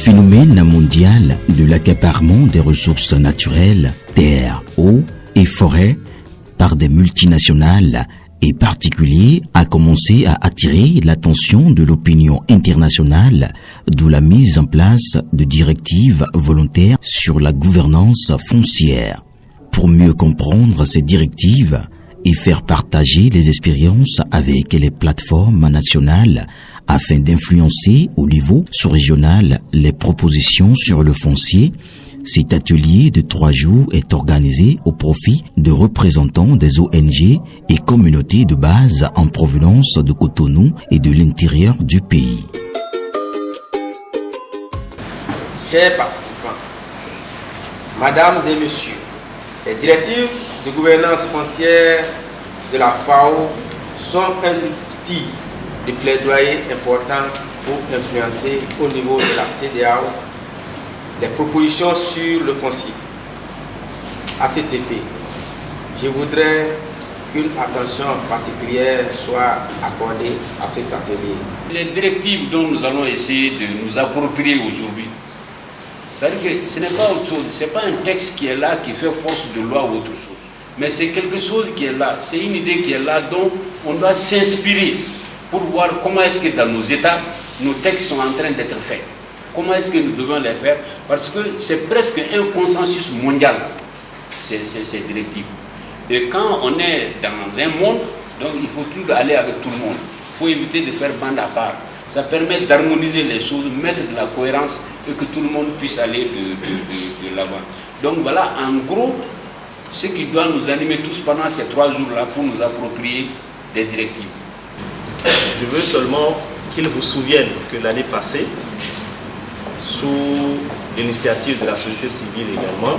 phénomène mondial de l'accaparement des ressources naturelles, terres, eau et forêts par des multinationales et particuliers a commencé à attirer l'attention de l'opinion internationale, d'où la mise en place de directives volontaires sur la gouvernance foncière. Pour mieux comprendre ces directives et faire partager les expériences avec les plateformes nationales afin d'influencer au niveau sous-régional les propositions sur le foncier, cet atelier de 3 jours est organisé au profit de représentants des ONG et communautés de base en provenance de Cotonou et de l'intérieur du pays. Chers participants, Mesdames et Messieurs, les directives de gouvernance foncière de la FAO sont un outil de plaidoyer important pour influencer au niveau de la CEDEAO les propositions sur le foncier. À cet effet, je voudrais qu'une attention particulière soit accordée à cet atelier. Les directives dont nous allons essayer de nous approprier aujourd'hui, c'est-à-dire que ce n'est pas autre chose, ce n'est pas un texte qui est là, qui fait force de loi ou autre chose, mais c'est quelque chose qui est là, c'est une idée qui est là dont on doit s'inspirer pour voir comment est-ce que dans nos États, nos textes sont en train d'être faits. Comment est-ce que nous devons les faire? Parce que c'est presque un consensus mondial, ces directives. Et quand on est dans un monde, donc il faut toujours aller avec tout le monde. Il faut éviter de faire bande à part. Ça permet d'harmoniser les choses, mettre de la cohérence et que tout le monde puisse aller de l'avant. Donc voilà, en gros, ce qui doit nous animer tous pendant ces 3 jours-là pour nous approprier des directives. Je veux seulement qu'ils vous souviennent que l'année passée, sous l'initiative de la société civile également,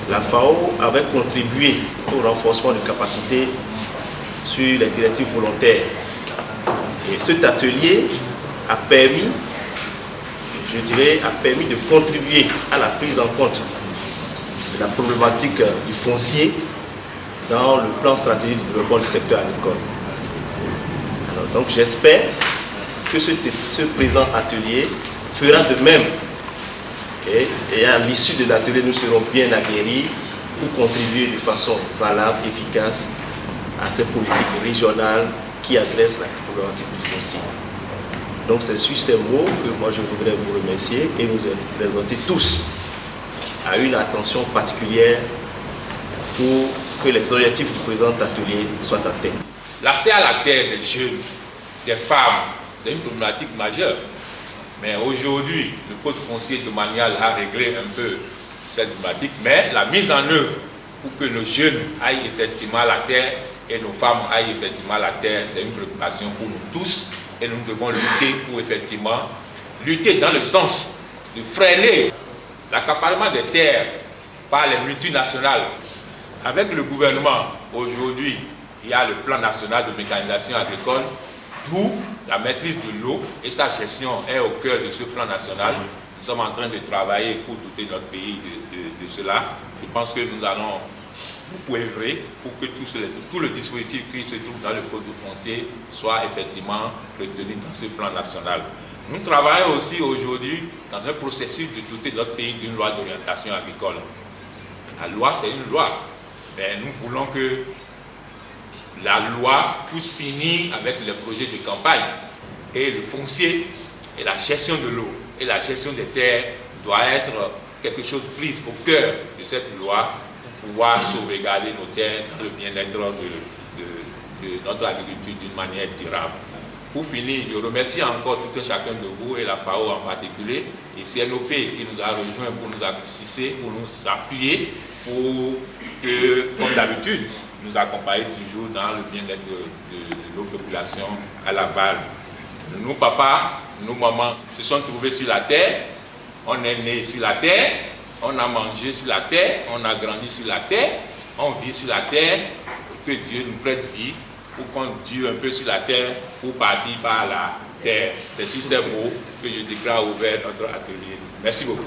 la FAO avait contribué au renforcement de capacités sur les directives volontaires. Et cet atelier a permis, de contribuer à la prise en compte de la problématique du foncier dans le plan stratégique de développement du secteur agricole. Alors, donc j'espère que ce présent atelier fera de même. Et à l'issue de l'atelier, nous serons bien aguerris pour contribuer de façon valable, efficace à ces politiques régionales qui adressent la problématique du foncier. Donc c'est sur ces mots que moi je voudrais vous remercier et nous exhorter tous à une attention particulière pour que les objectifs du présent atelier soient atteints. L'accès à la terre des jeunes, des femmes, c'est une problématique majeure. Mais aujourd'hui, le code foncier domanial a réglé un peu cette problématique, mais la mise en œuvre pour que nos jeunes aillent effectivement à la terre et nos femmes aillent effectivement à la terre, c'est une préoccupation pour nous tous et nous devons lutter pour effectivement lutter dans le sens de freiner l'accaparement des terres par les multinationales. Avec le gouvernement, aujourd'hui, il y a le plan national de mécanisation agricole, d'où la maîtrise de l'eau et sa gestion est au cœur de ce plan national. Nous sommes en train de travailler pour doter notre pays de cela. Je pense que nous allons beaucoup œuvrer pour que tout le dispositif qui se trouve dans le code foncier soit effectivement retenu dans ce plan national. Nous travaillons aussi aujourd'hui dans un processus de doter notre pays d'une loi d'orientation agricole. La loi, c'est une loi, mais nous voulons que la loi puisse finir avec les projets de campagne. Et le foncier et la gestion de l'eau et la gestion des terres doit être quelque chose pris au cœur de cette loi pour pouvoir sauvegarder nos terres dans le bien-être de notre agriculture d'une manière durable. Pour finir, je remercie encore tout un chacun de vous et la FAO en particulier et CNOP qui nous a rejoints pour nous assister, pour nous appuyer, pour que, comme d'habitude, nous accompagner toujours dans le bien-être de nos populations à la base. Nos papas, nos mamans se sont trouvés sur la terre, on est né sur la terre, on a mangé sur la terre, on a grandi sur la terre, on vit sur la terre, que Dieu nous prête vie pour qu'on dure un peu sur la terre pour partir par la terre. C'est sur ces mots que je déclare ouvert notre atelier. Merci beaucoup.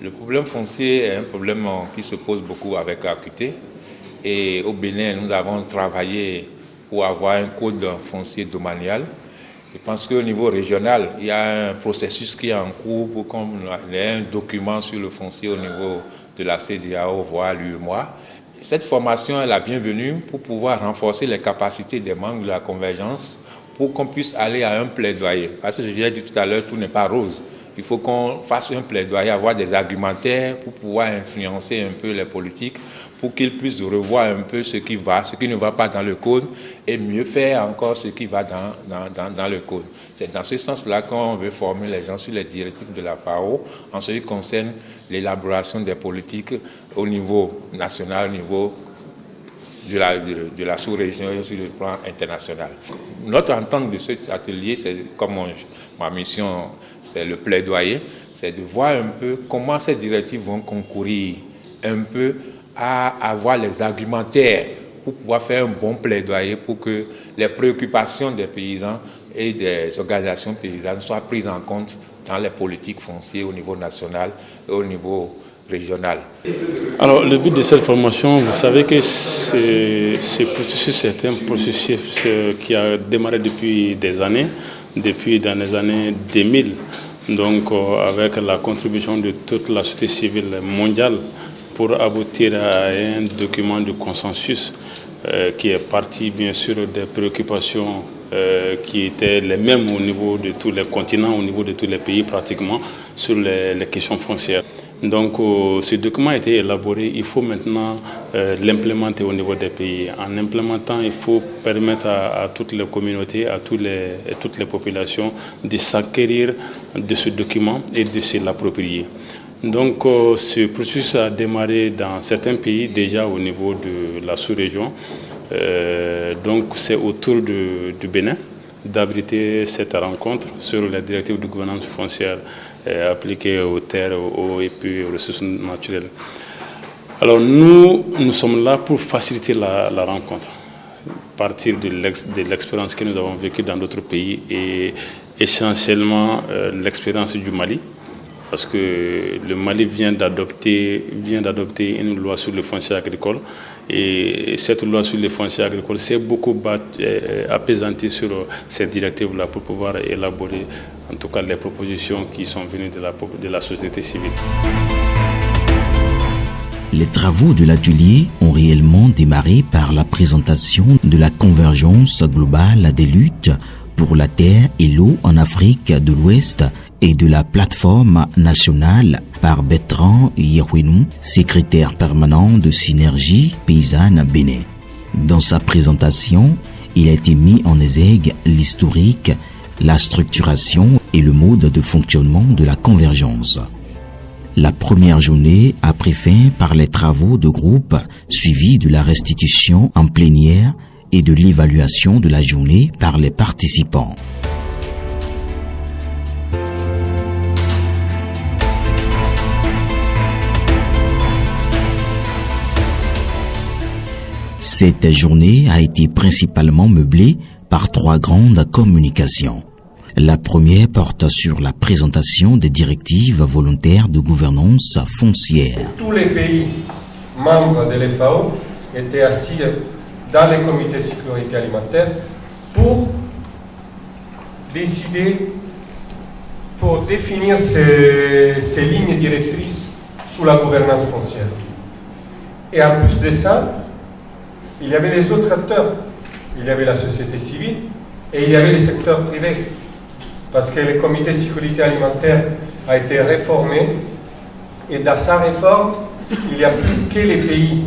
Le problème foncier est un problème qui se pose beaucoup avec acuité. Et au Bénin, nous avons travaillé pour avoir un code foncier domanial. Je pense qu'au niveau régional, il y a un processus qui est en cours pour qu'on ait un document sur le foncier au niveau de la CEDEAO, voire l'UEMOA. Cette formation est la bienvenue pour pouvoir renforcer les capacités des membres de la convergence pour qu'on puisse aller à un plaidoyer. Parce que je l'ai dit tout à l'heure, tout n'est pas rose. Il faut qu'on fasse un plaidoyer, avoir des argumentaires pour pouvoir influencer un peu les politiques, pour qu'ils puissent revoir un peu ce qui va, ce qui ne va pas dans le code, et mieux faire encore ce qui va dans le code. C'est dans ce sens-là qu'on veut former les gens sur les directives de la FAO en ce qui concerne l'élaboration des politiques au niveau national, au niveau de la sous-région et sur le plan international. Notre entente de cet atelier, c'est comme ma mission, c'est le plaidoyer, c'est de voir un peu comment ces directives vont concourir un peu à avoir les argumentaires pour pouvoir faire un bon plaidoyer pour que les préoccupations des paysans et des organisations paysannes soient prises en compte dans les politiques foncières au niveau national et au niveau régional. Alors, le but de cette formation, vous savez que ce processus, c'est un processus qui a démarré depuis des années, depuis dans les années 2000, donc avec la contribution de toute la société civile mondiale pour aboutir à un document de consensus qui est parti bien sûr des préoccupations qui étaient les mêmes au niveau de tous les continents, au niveau de tous les pays pratiquement, sur les questions foncières. Donc ce document a été élaboré, il faut maintenant l'implémenter au niveau des pays. En implémentant, il faut permettre à toutes les communautés, à toutes les populations de s'acquérir de ce document et de se l'approprier. Donc ce processus a démarré dans certains pays déjà au niveau de la sous-région. Donc c'est au tour du Bénin d'abriter cette rencontre sur les directives de gouvernance foncière appliquées aux terres, aux eaux et puis aux ressources naturelles. Alors nous sommes là pour faciliter la rencontre, partir de l'expérience que nous avons vécue dans d'autres pays et essentiellement l'expérience du Mali. Parce que le Mali vient d'adopter une loi sur le foncier agricole. Et cette loi sur le foncier agricole s'est beaucoup apaisantie sur ces directives-là pour pouvoir élaborer, en tout cas, les propositions qui sont venues de la société civile. Les travaux de l'atelier ont réellement démarré par la présentation de la convergence globale des luttes pour la terre et l'eau en Afrique de l'Ouest et de la plateforme nationale par Bertrand Yehouenou, secrétaire permanent de Synergie Paysanne Bénin. Dans sa présentation, il a été mis en exergue l'historique, la structuration et le mode de fonctionnement de la convergence. La première journée a pris fin par les travaux de groupe suivis de la restitution en plénière et de l'évaluation de la journée par les participants. Cette journée a été principalement meublée par 3 grandes communications. La première porte sur la présentation des directives volontaires de gouvernance foncière. Tous les pays membres de l'FAO étaient assis dans les comités de sécurité alimentaire pour décider, pour définir ces lignes directrices sous la gouvernance foncière. Et en plus de ça, il y avait les autres acteurs. Il y avait la société civile et il y avait les secteurs privés. Parce que le comité de sécurité alimentaire a été réformé et dans sa réforme, il n'y a plus que les pays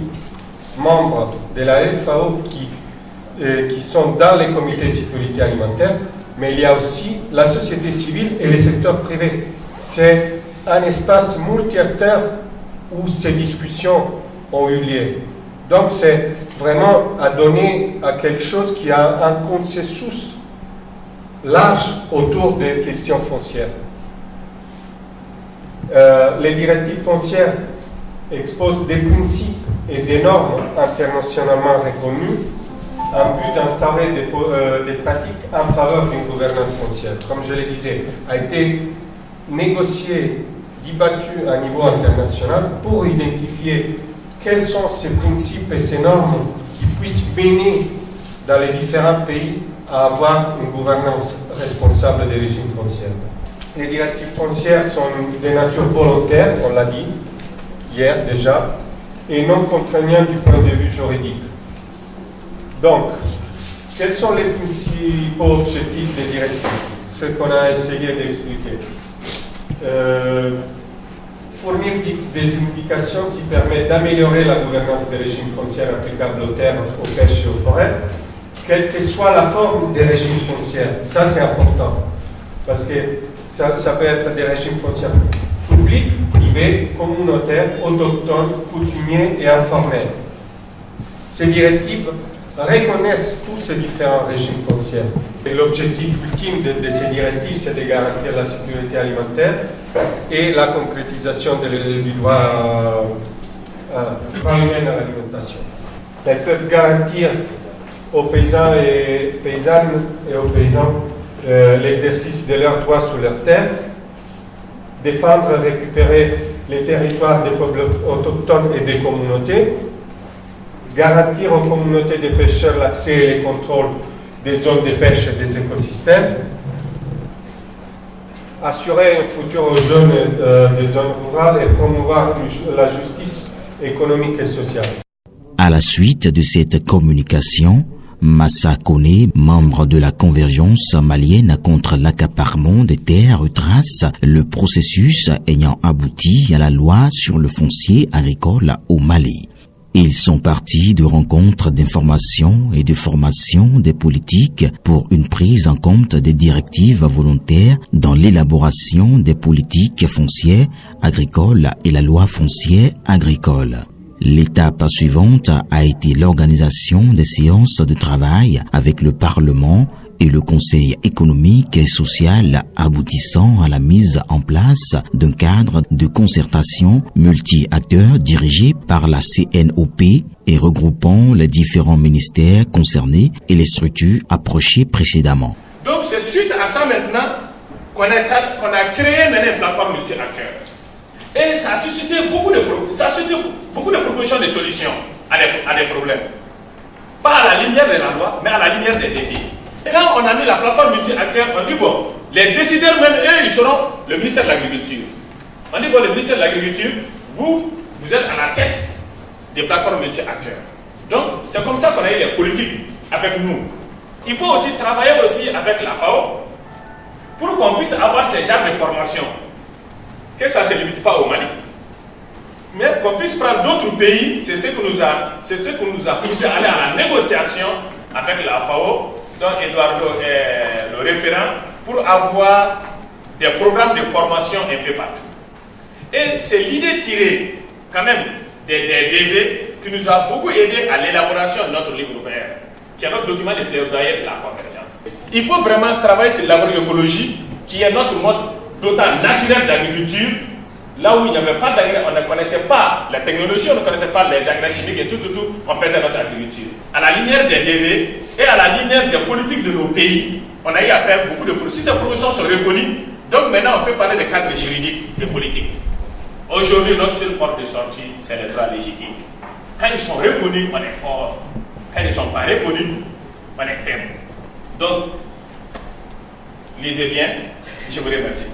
membres de la FAO qui sont dans les comités de sécurité alimentaire, mais il y a aussi la société civile et les secteurs privés. C'est un espace multi-acteurs où ces discussions ont eu lieu. Donc c'est vraiment à donner à quelque chose qui a un consensus large autour des questions foncières. Les directives foncières exposent des principes et des normes internationalement reconnues en vue d'instaurer des pratiques en faveur d'une gouvernance foncière. Comme je le disais, a été négocié, débattu à niveau international pour identifier quels sont ces principes et ces normes qui puissent mener dans les différents pays à avoir une gouvernance responsables des régimes fonciers. Les directives foncières sont de nature volontaire, on l'a dit hier déjà, et non contraignantes du point de vue juridique. Donc, quels sont les principaux objectifs des directives? Ce qu'on a essayé d'expliquer. Fournir des indications qui permettent d'améliorer la gouvernance des régimes fonciers applicables aux terres, aux pêches et aux forêts, quelle que soit la forme des régimes fonciers. Ça, c'est important. Parce que ça peut être des régimes fonciers publics, privés, communautaires, autochtones, coutumiers et informels. Ces directives reconnaissent tous ces différents régimes fonciers. L'objectif ultime de ces directives, c'est de garantir la sécurité alimentaire et la concrétisation du droit humain à l'alimentation. Elles peuvent garantir aux paysans et paysannes et aux paysans l'exercice de leurs droits sur leurs terres, défendre et récupérer les territoires des peuples autochtones et des communautés, garantir aux communautés des pêcheurs l'accès et les contrôles des zones de pêche et des écosystèmes, assurer un futur aux jeunes des zones rurales et promouvoir la justice économique et sociale. À la suite de cette communication, Massa Kone, membre de la convergence malienne contre l'accaparement des terres, retrace le processus ayant abouti à la loi sur le foncier agricole au Mali. Ils sont partis de rencontres d'information et de formation des politiques pour une prise en compte des directives volontaires dans l'élaboration des politiques foncières agricoles et la loi foncière agricole. L'étape suivante a été l'organisation des séances de travail avec le Parlement et le Conseil économique et social aboutissant à la mise en place d'un cadre de concertation multi-acteurs dirigé par la CNOP et regroupant les différents ministères concernés et les structures approchées précédemment. Donc c'est suite à ça maintenant qu'on a créé maintenant une plateforme multi-acteurs. Et ça a suscité beaucoup de propositions de solutions à des problèmes. Pas à la lumière de la loi, mais à la lumière des défis. Quand on a mis la plateforme multi-acteurs, on dit bon, les décideurs même, eux, ils seront le ministère de l'Agriculture. On dit bon, le ministère de l'Agriculture, vous êtes à la tête des plateformes multi-acteurs. Donc, c'est comme ça qu'on a eu les politiques avec nous. Il faut aussi travailler aussi avec la FAO pour qu'on puisse avoir ces genres de formations. Que ça ne se limite pas au Mali. Mais qu'on puisse prendre d'autres pays, c'est ce qui nous a poussé à aller à la négociation avec la FAO, dont Eduardo est le référent, pour avoir des programmes de formation un peu partout. Et c'est l'idée tirée quand même des DV qui nous a beaucoup aidé à l'élaboration de notre livre vert, qui est notre document de plaidoyer de la convergence. Il faut vraiment travailler sur l'agroécologie, qui est notre mode d'autant naturel d'agriculture, là où il n'y avait pas d'engrais, on ne connaissait pas la technologie, on ne connaissait pas les engrais chimiques et tout, on faisait notre agriculture. À la lumière des DV et à la lumière des politiques de nos pays, on a eu à faire beaucoup de progrès. Si ces progrès sont reconnus, donc maintenant on peut parler de cadre juridique de politique. Aujourd'hui, notre seule porte de sortie, c'est les droits légitimes. Quand ils sont reconnus, on est fort. Quand ils ne sont pas reconnus, on est faible. Donc, lisez bien, je vous remercie.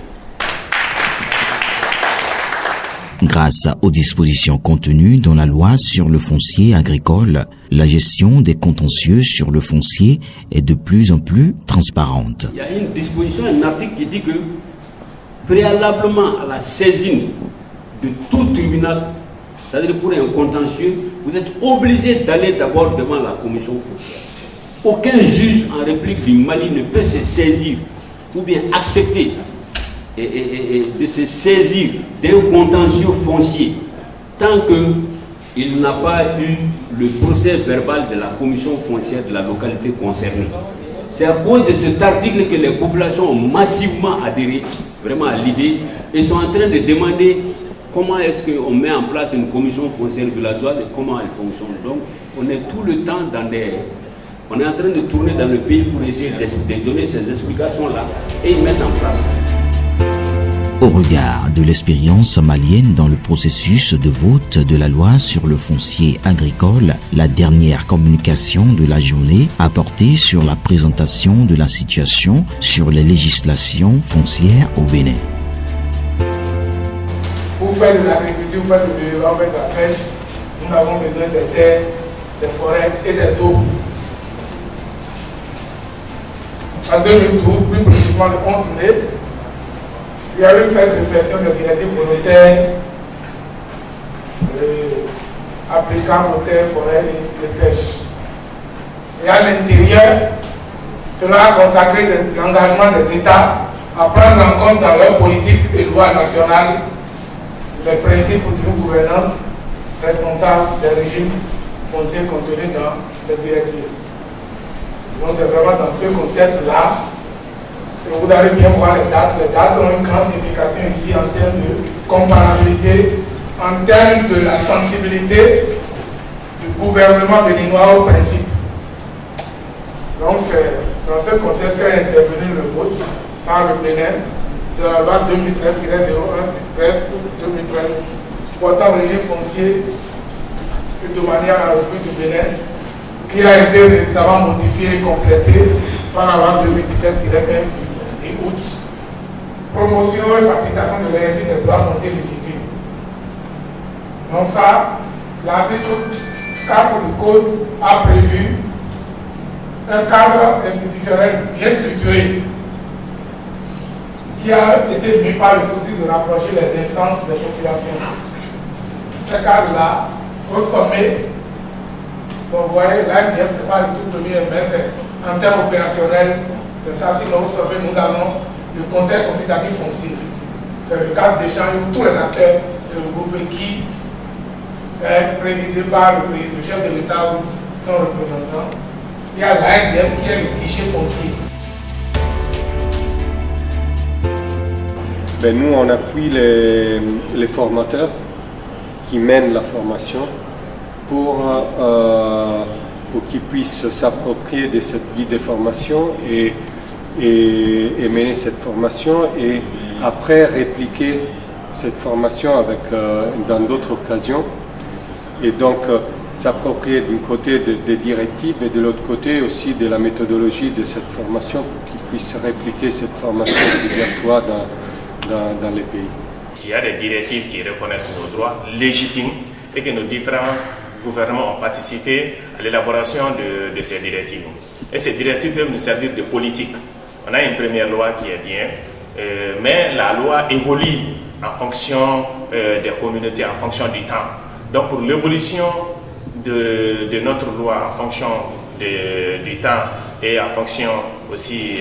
Grâce aux dispositions contenues dans la loi sur le foncier agricole, la gestion des contentieux sur le foncier est de plus en plus transparente. Il y a une disposition, un article qui dit que préalablement à la saisine de tout tribunal, c'est-à-dire pour un contentieux, vous êtes obligé d'aller d'abord devant la commission foncière. Aucun juge en République du Mali ne peut se saisir ou bien accepter et de se saisir d'un contentieux foncier tant qu'il n'a pas eu le procès verbal de la commission foncière de la localité concernée. C'est à cause de cet article que les populations ont massivement adhéré vraiment à l'idée et sont en train de demander comment est-ce qu'on met en place une commission foncière villageoise et comment elle fonctionne. Donc on est tout le temps on est en train de tourner dans le pays pour essayer de donner ces explications-là et y mettre en place. Au regard de l'expérience malienne dans le processus de vote de la loi sur le foncier agricole, la dernière communication de la journée a porté sur la présentation de la situation sur les législations foncières au Bénin. Pour faire de l'agriculture, faire de l'élevage, faire de la pêche, nous avons besoin des terres, des forêts et des eaux. En 2012, plus précisément le 11 mai, il y a eu cette réflexion des directives volontaires applicables aux terres, forêts et pêche. Et à l'intérieur, cela a consacré l'engagement des États à prendre en compte dans leur politique et loi nationale les principes d'une gouvernance responsable des régimes fonciers contenus dans les directives. Donc c'est vraiment dans ce contexte-là que vous allez bien voir les dates. Les dates ont une grande signification ici en termes de comparabilité, en termes de la sensibilité du gouvernement béninois au principe. Donc c'est dans ce contexte qu'est intervenu le vote par le Bénin de la loi 2013-01 du 13 août 2013 portant régime foncier et de manière à la République du Bénin, qui a été récemment modifié et complété par la loi 2017-1 du août. Promotion et facilitation de l'exercice des droits fonciers légitimes. Donc ça, l'article 4 du Code a prévu un cadre institutionnel bien structuré qui a été mis par le souci de rapprocher les instances des populations. Ce cadre-là, au sommet, donc vous voyez, l'ANDF n'est pas du tout premier, mais c'est en termes opérationnels, c'est ça. Sinon, au sommet, nous avons le Conseil consultatif foncier. C'est le cadre d'échange où tous les acteurs se regroupent qui est présidé par le chef de l'État ou son représentant. Il y a l'ANDF qui est le guichet foncier. Ben nous, on appuie les formateurs qui mènent la formation pour qu'ils puissent s'approprier de cette guide de formation et mener cette formation et après répliquer cette formation dans d'autres occasions et donc s'approprier d'un côté des directives et de l'autre côté aussi de la méthodologie de cette formation pour qu'ils puissent répliquer cette formation plusieurs fois dans les pays. Il y a des directives qui reconnaissent nos droits légitimes et que nos différents gouvernements ont participé à l'élaboration de ces directives. Et ces directives peuvent nous servir de politique. On a une première loi qui est bien, mais la loi évolue en fonction des communautés, en fonction du temps. Donc pour l'évolution de notre loi en fonction du temps et en fonction aussi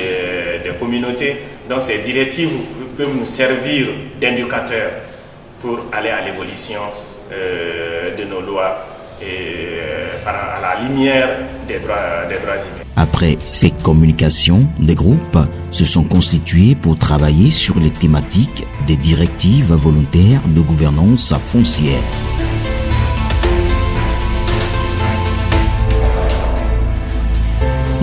des communautés, donc ces directives peuvent nous servir d'indicateur pour aller à l'évolution de nos lois à la lumière des droits humains. Après ces communications, des groupes se sont constitués pour travailler sur les thématiques des directives volontaires de gouvernance foncière.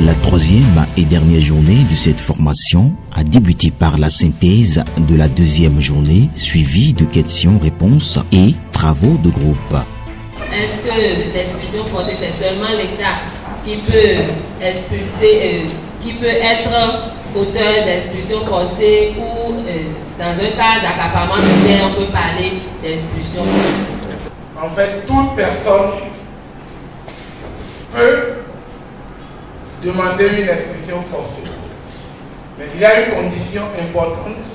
La troisième et dernière journée de cette formation a débuté par la synthèse de la deuxième journée, suivie de questions-réponses et travaux de groupe. Est-ce que l'expulsion forcée, c'est seulement l'État qui peut expulser, qui peut être auteur d'expulsion forcée ou dans un cas d'accaparement de terre, on peut parler d'expulsion forcée? En fait, toute personne peut demander une expulsion forcée. Mais il y a une condition importante.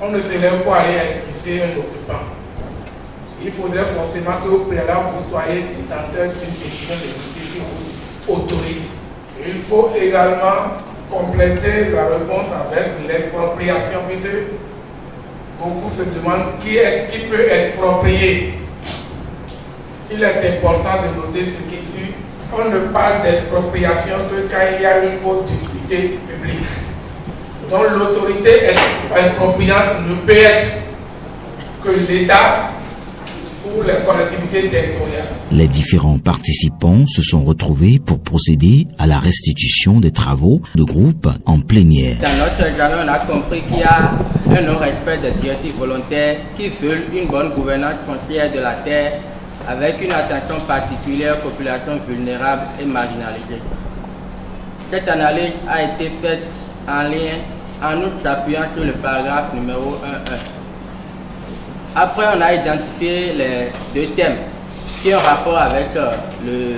On ne se lève pas aller expulser un occupant. Il faudrait forcément qu'au préalable, vous soyez détenteur d'une décision de justice qui vous autorise. Et il faut également compléter la réponse avec l'expropriation, puisque beaucoup se demandent qui est-ce qui peut exproprier. Il est important de noter ce qui suit. On ne parle d'expropriation que quand il y a une cause d'utilité publique. Donc l'autorité expropriante ne peut être que l'État pour les collectivités territoriales. Les différents participants se sont retrouvés pour procéder à la restitution des travaux de groupe en plénière. Dans notre examen, on a compris qu'il y a un non-respect des directives volontaires qui veulent une bonne gouvernance foncière de la terre avec une attention particulière aux populations vulnérables et marginalisées. Cette analyse a été faite en nous s'appuyant sur le paragraphe numéro 1.1. Après, on a identifié les deux thèmes qui ont rapport avec le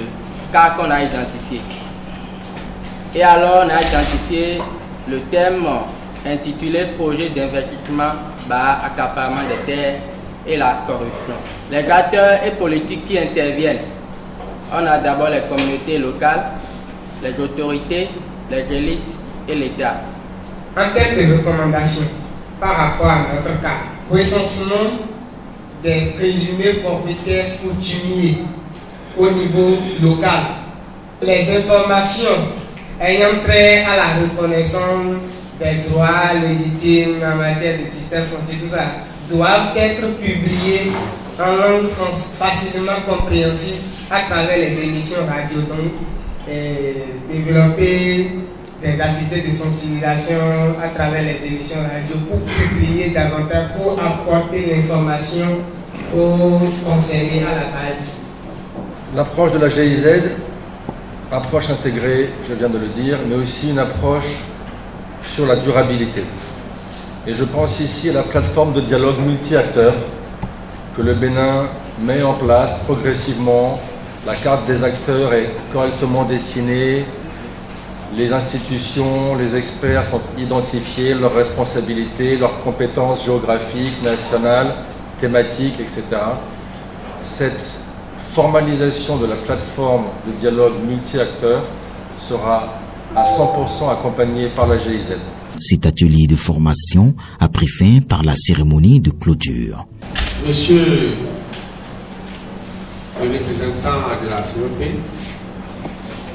cas qu'on a identifié. Et alors, on a identifié le thème intitulé Projet d'investissement par accaparement des terres et la corruption. Les acteurs et politiques qui interviennent, on a d'abord les communautés locales, les autorités, les élites et l'État. En termes de recommandations par rapport à notre cas, recensement des présumés propriétaires coutumiers au niveau local, les informations ayant trait à la reconnaissance des droits légitimes en matière de système foncier, tout ça, doivent être publiées en langue facilement compréhensible à travers les émissions radio. Donc, développer des activités de sensibilisation à travers les émissions radio pour publier davantage, pour apporter l'information aux concernés à la base. L'approche de la GIZ, approche intégrée, je viens de le dire, mais aussi une approche sur la durabilité. Et je pense ici à la plateforme de dialogue multi-acteurs que le Bénin met en place progressivement. La carte des acteurs est correctement dessinée, les institutions, les experts sont identifiés, leurs responsabilités, leurs compétences géographiques, nationales, thématiques, etc. Cette formalisation de la plateforme de dialogue multi-acteurs sera à 100% accompagnée par la GIZ. Cet atelier de formation a pris fin par la cérémonie de clôture. Monsieur le représentant de la COP,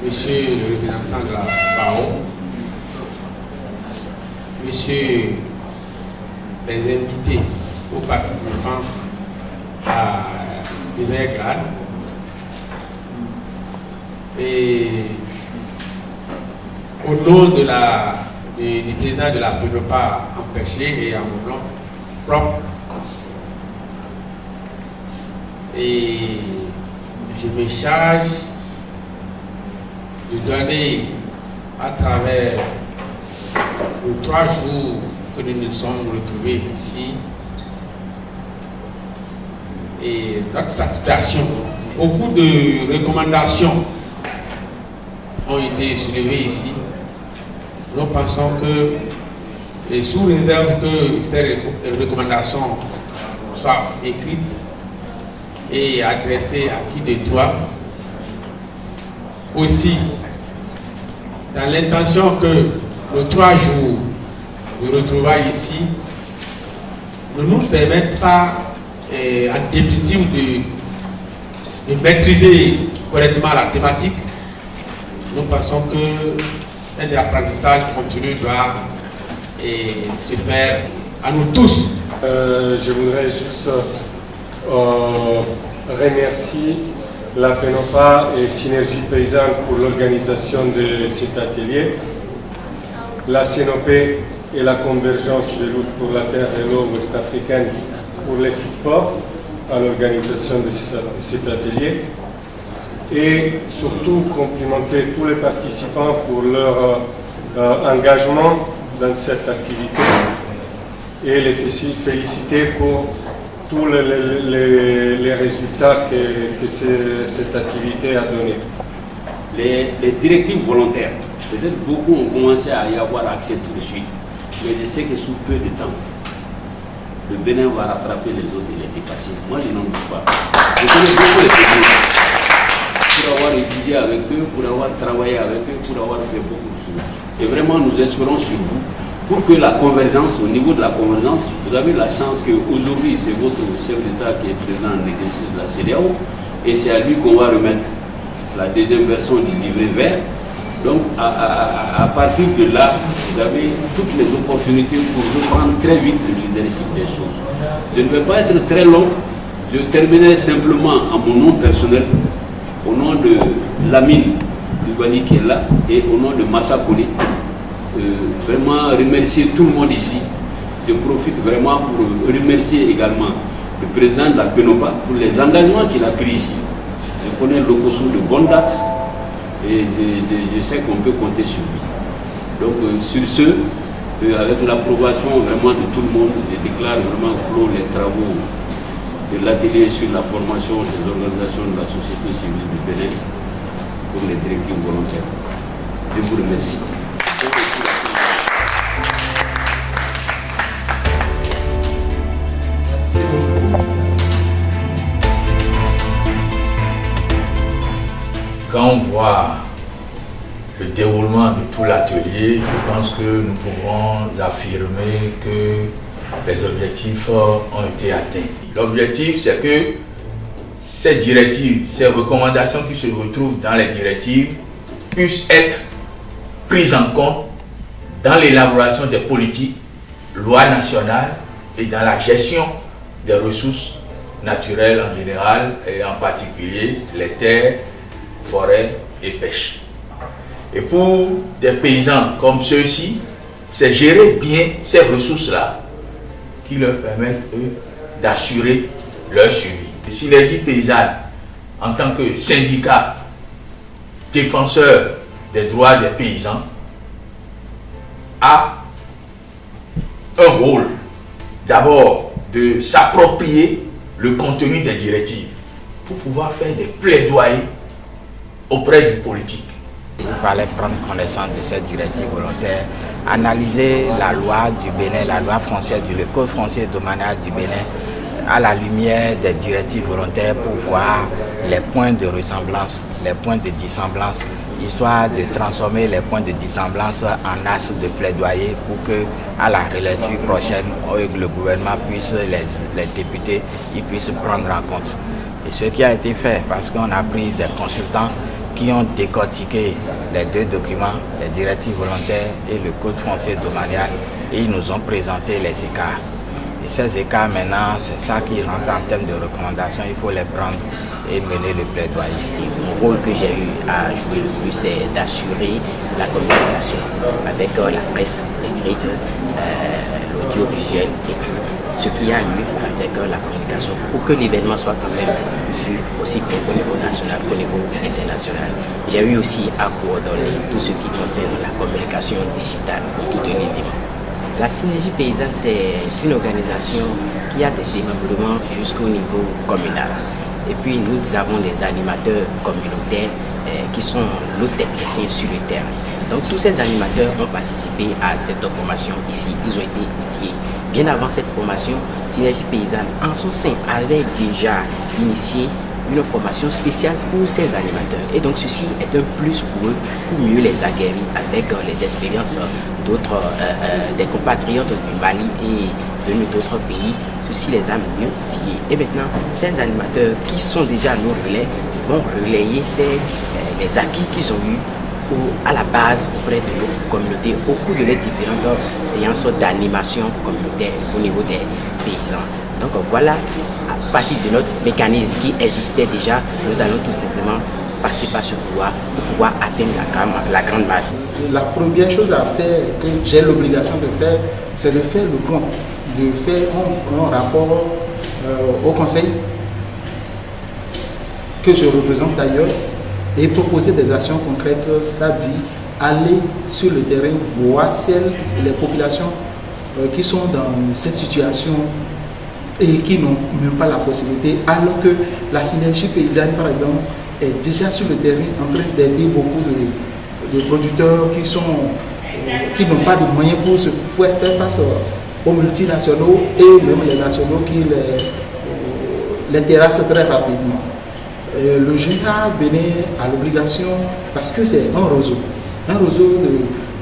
Monsieur le représentant de la FAO, Monsieur les invités aux participants à divers grades, et au nom du président de la PEPA empêché et en mon nom propre, et je me charge de donner à travers les 3 jours que nous nous sommes retrouvés ici et notre satisfaction. Beaucoup de recommandations ont été soulevées ici. Nous pensons que, sous réserve que ces recommandations soient écrites et adressées à qui de droit, aussi dans l'intention que nos 3 jours de retrouvailles ici ne nous permettent pas en définitive de maîtriser correctement la thématique. Nous pensons que un apprentissage continu doit se faire à nous tous. Je voudrais juste remercier la PENOPA et Synergie Paysanne pour l'organisation de cet atelier, la CNOP et la Convergence de lutte pour la terre et l'eau ouest-africaine pour les supports à l'organisation de cet atelier, et surtout complimenter tous les participants pour leur engagement dans cette activité et les féliciter pour tous les résultats que cette activité a donnés. Les directives volontaires, peut-être beaucoup ont commencé à y avoir accès tout de suite, mais je sais que sous peu de temps, le Bénin va rattraper les autres et les dépasser. Moi, je n'en doute pas. Je connais beaucoup les pays pour avoir étudié avec eux, pour avoir travaillé avec eux, pour avoir fait beaucoup de choses. Et vraiment, nous espérons sur vous pour que la convergence, au niveau de la convergence, vous avez la chance qu'aujourd'hui, c'est votre chef d'État qui est président en exercice de la CEDEAO, et c'est à lui qu'on va remettre la deuxième version du livret vert. Donc, à partir de là, vous avez toutes les opportunités pour reprendre très vite le leadership des choses. Je ne vais pas être très long, Je terminais simplement à mon nom personnel, au nom de Lamine Lubani qui est là et au nom de Massa Koli, vraiment remercier tout le monde ici. Je profite vraiment pour remercier également le président de la PENOPA pour les engagements qu'il a pris ici. Je connais l'Okoso de bonne date et je sais qu'on peut compter sur lui. Donc sur ce, avec l'approbation vraiment de tout le monde, je déclare vraiment clos les travaux de l'atelier sur la formation des organisations de la société civile du Bénin pour les directives volontaires. Je vous remercie. Quand on voit le déroulement de tout l'atelier, je pense que nous pouvons affirmer que les objectifs ont été atteints. L'objectif, c'est que ces directives, ces recommandations qui se retrouvent dans les directives puissent être prises en compte dans l'élaboration des politiques, lois nationales et dans la gestion des ressources naturelles en général et en particulier les terres, forêts et pêche. Et pour des paysans comme ceux-ci, c'est gérer bien ces ressources-là qui leur permettent, eux, d'assurer leur suivi. Les synergies paysannes, en tant que syndicat défenseur des droits des paysans, a un rôle d'abord de s'approprier le contenu des directives pour pouvoir faire des plaidoyers auprès du politique. Il fallait prendre connaissance de cette directive volontaire, analyser la loi du Bénin, la loi foncière le code foncier domanial du Bénin à la lumière des directives volontaires pour voir les points de ressemblance, les points de dissemblance, histoire de transformer les points de dissemblance en axes de plaidoyer pour que à la relecture prochaine, le gouvernement puisse, les députés, ils puissent prendre en compte. Et ce qui a été fait, parce qu'on a pris des consultants qui ont décortiqué les deux documents, les directives volontaires et le code foncier domanial, et ils nous ont présenté les écarts. Et ces écarts maintenant, c'est ça qui rentre en termes de recommandations, il faut les prendre et mener le plaidoyer. Mon rôle que j'ai eu à jouer le plus, c'est d'assurer la communication avec la presse écrite, l'audiovisuel et tout ce qui a lieu avec la communication pour que l'événement soit quand même vu aussi bien au niveau national qu'au niveau international. J'ai eu aussi à coordonner tout ce qui concerne la communication digitale pour tout un événement. La synergie paysanne, c'est une organisation qui a des démembrements jusqu'au niveau communal. Et puis nous avons des animateurs communautaires qui sont nos techniciens sur le terrain. Donc tous ces animateurs ont participé à cette formation ici, ils ont été outillés. Bien avant cette formation, Synergie Paysanne en son sein avait déjà initié une formation spéciale pour ces animateurs. Et donc ceci est un plus pour eux, pour mieux les aguerrir avec les expériences d'autres, des compatriotes du Mali et venus d'autres pays. Ceci les a mieux outillés. Et maintenant, ces animateurs qui sont déjà nos relais vont relayer les acquis qu'ils ont eus à la base auprès de nos communautés au cours de les différentes séances d'animation communautaire au niveau des paysans. Donc voilà, à partir de notre mécanisme qui existait déjà, nous allons tout simplement passer par ce pouvoir pour pouvoir atteindre la grande masse. La première chose à faire, que j'ai l'obligation de faire, c'est de faire le point, de faire un rapport au conseil que je représente d'ailleurs et proposer des actions concrètes, c'est-à-dire aller sur le terrain, voir les populations qui sont dans cette situation et qui n'ont même pas la possibilité, alors que la synergie paysanne, par exemple, est déjà sur le terrain en train d'aider beaucoup de producteurs qui n'ont pas de moyens pour se faire face aux multinationaux et même les nationaux qui les terrassent très rapidement. Le GIA Bénin a l'obligation, parce que c'est un réseau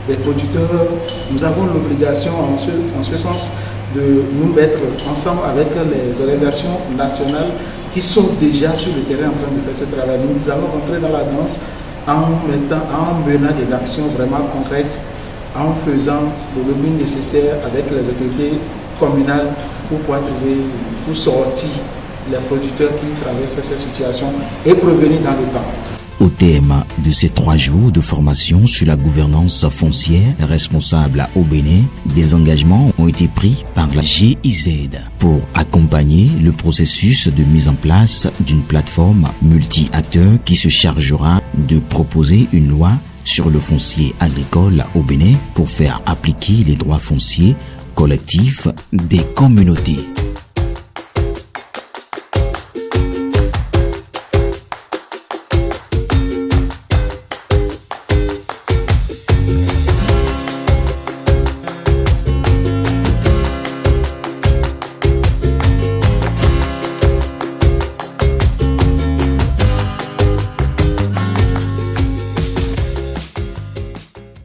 des producteurs, nous avons l'obligation en ce sens de nous mettre ensemble avec les organisations nationales qui sont déjà sur le terrain en train de faire ce travail. Nous allons rentrer dans la danse en menant des actions vraiment concrètes, en faisant le lobbying nécessaire avec les autorités communales pour pouvoir sortir les producteurs qui traversent cette situation et prévenir dans le temps. Au thème de ces 3 jours de formation sur la gouvernance foncière responsable au Bénin, des engagements ont été pris par la GIZ pour accompagner le processus de mise en place d'une plateforme multi-acteurs qui se chargera de proposer une loi sur le foncier agricole au Bénin pour faire appliquer les droits fonciers collectifs des communautés.